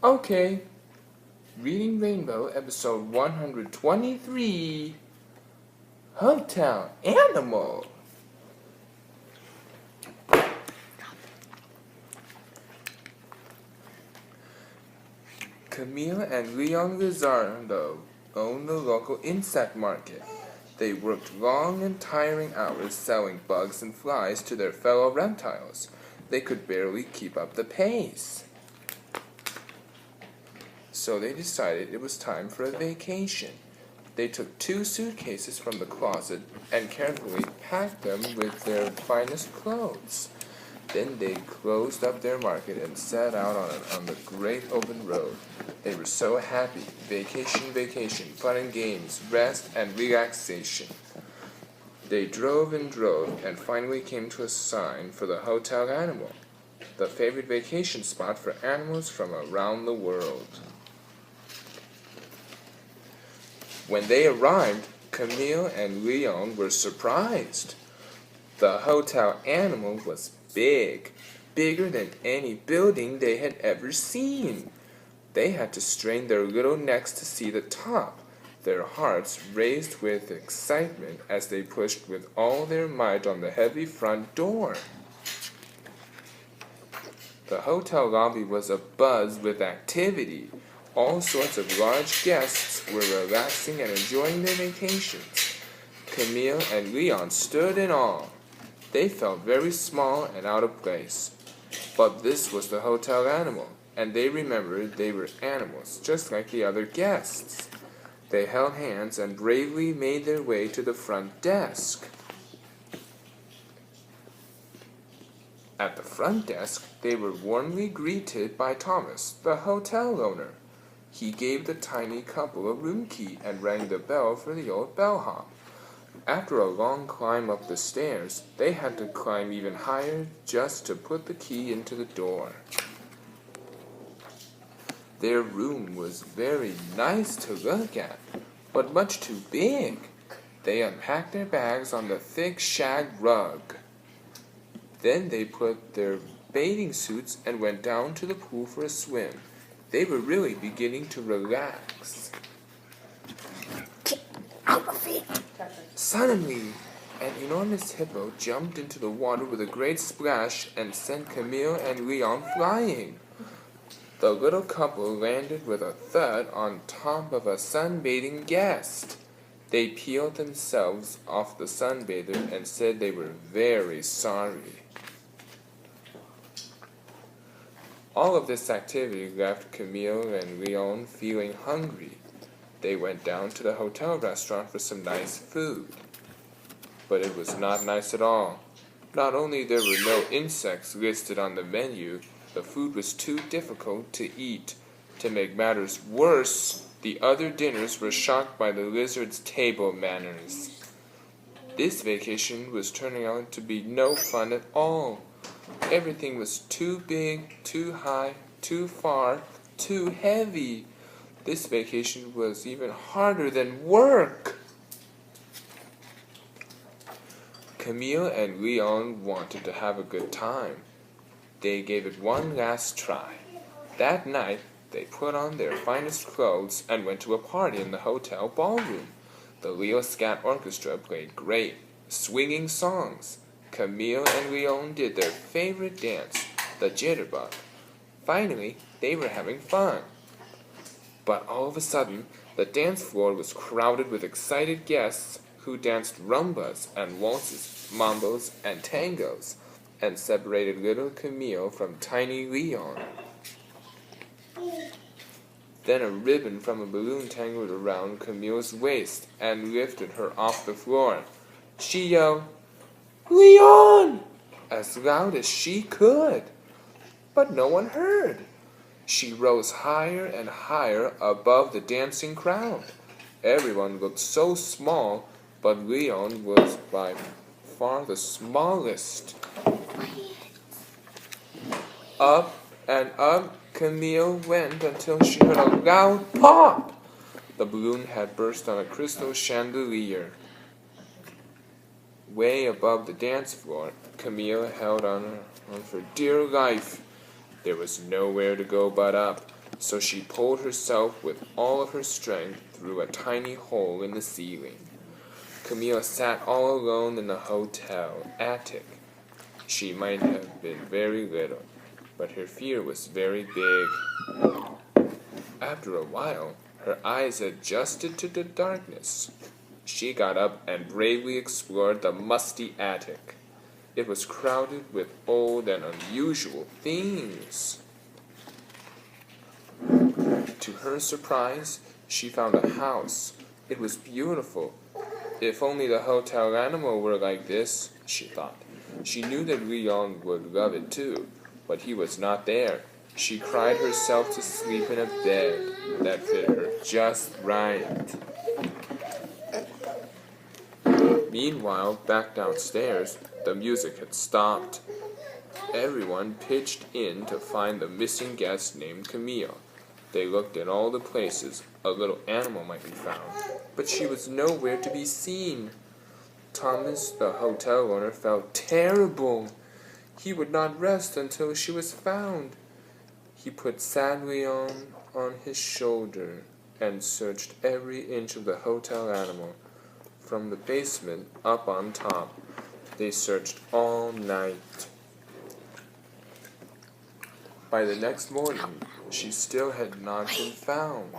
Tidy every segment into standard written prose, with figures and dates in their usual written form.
Okay, Reading Rainbow, episode 123, Hotel Animal. Camille and Leon Lizardo owned the local insect market. They worked long and tiring hours selling bugs and flies to their fellow reptiles. They could barely keep up the pace. So they decided it was time for a vacation. They took 2 suitcases from the closet and carefully packed them with their finest clothes. Then they closed up their market and set out on the great open road. They were so happy. Vacation, vacation, fun and games, rest and relaxation. They drove and finally came to a sign for the Hotel Animal, the favorite vacation spot for animals from around the world. When they arrived, Camille and Leon were surprised. The Hotel Animal was big, bigger than any building they had ever seen. They had to strain their little necks to see the top, their hearts raised with excitement as they pushed with all their might on the heavy front door. The hotel lobby was abuzz with activity. All sorts of large guests were relaxing and enjoying their vacations. Camille and Leon stood in awe. They felt very small and out of place. But this was the Hotel Animal, and they remembered they were animals, just like the other guests. They held hands and bravely made their way to the front desk. At the front desk, they were warmly greeted by Thomas, the hotel owner. He gave the tiny couple a room key and rang the bell for the old bellhop. After a long climb up the stairs, they had to climb even higher just to put the key into the door. Their room was very nice to look at, but much too big. They unpacked their bags on the thick shag rug. Then they put their bathing suits and went down to the pool for a swim. They were really beginning to relax. Suddenly, an enormous hippo jumped into the water with a great splash and sent Camille and Leon flying. The little couple landed with a thud on top of a sunbathing guest. They peeled themselves off the sunbather and said they were very sorry. All of this activity left Camille and Leon feeling hungry. They went down to the hotel restaurant for some nice food. But it was not nice at all. Not only there were no insects listed on the menu, the food was too difficult to eat. To make matters worse, the other dinners were shocked by the lizard's table manners. This vacation was turning out to be no fun at all. Everything was too big, too high, too far, too heavy. This vacation was even harder than work. Camille and Leon wanted to have a good time. They gave it one last try. That night, they put on their finest clothes and went to a party in the hotel ballroom. The Leo Scat Orchestra played great, swinging songs. Camille and Leon did their favorite dance, the jitterbug. Finally, they were having fun. But all of a sudden, the dance floor was crowded with excited guests who danced rumbas and waltzes, mambos and tangos, and separated little Camille from tiny Leon. Then a ribbon from a balloon tangled around Camille's waist and lifted her off the floor. She yelled, "Leon!" as loud as she could. But no one heard. She rose higher and higher above the dancing crowd. Everyone looked so small, but Leon was by far the smallest. Up and up Camille went until she heard a loud pop. The balloon had burst on a crystal chandelier. Way above the dance floor, Camille held on for dear life. There was nowhere to go but up. so she pulled herself with all of her strength through a tiny hole in the ceiling. Camille sat all alone in the hotel attic. She might have been very little, but her fear was very big. After a while, her eyes adjusted to the darkness. She got up and bravely explored the musty attic. It was crowded with old and unusual things. To her surprise, she found a house. It was beautiful. If only the hotel animal were like this, she thought. She knew that Leon would love it too, but he was not there. She cried herself to sleep in a bed that fit her just right. Meanwhile, back downstairs, the music had stopped. Everyone pitched in to find the missing guest named Camille. They looked at all the places a little animal might be found, but she was nowhere to be seen. Thomas, the hotel owner, felt terrible. He would not rest until she was found. He put San Leon on his shoulder and searched every inch of the hotel animal, from the basement up on top. They searched all night. By the next morning, she still had not been found.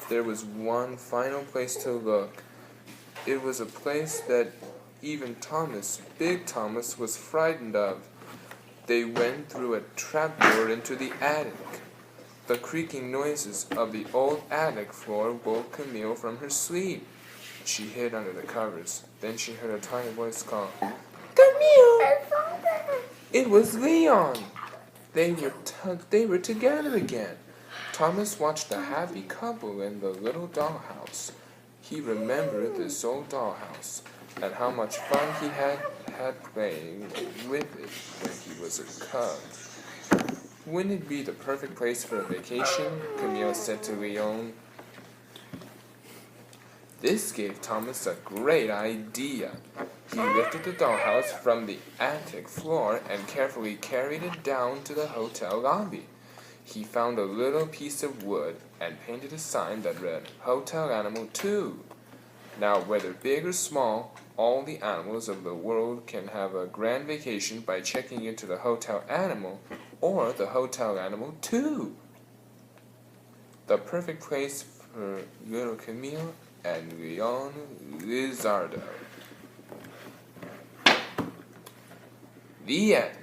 There was one final place to look. It was a place that even Thomas, Big Thomas, was frightened of. They went through a trapdoor into the attic. The creaking noises of the old attic floor woke Camille from her sleep. She hid under the covers. Then she heard a tiny voice call, "Camille!" It was Leon. They were together again. Thomas watched a happy couple in the little dollhouse. He remembered this old dollhouse and how much fun he had playing with it when he was a cub. Wouldn't it be the perfect place for a vacation? Camille said to Leon. This gave Thomas a great idea. He lifted the dollhouse from the attic floor and carefully carried it down to the hotel lobby. He found a little piece of wood and painted a sign that read, "Hotel Animal 2." Now, whether big or small, all the animals of the world can have a grand vacation by checking into the Hotel Animal or the Hotel Animal 2. The perfect place for little Camille and Leon Lizardo. The end.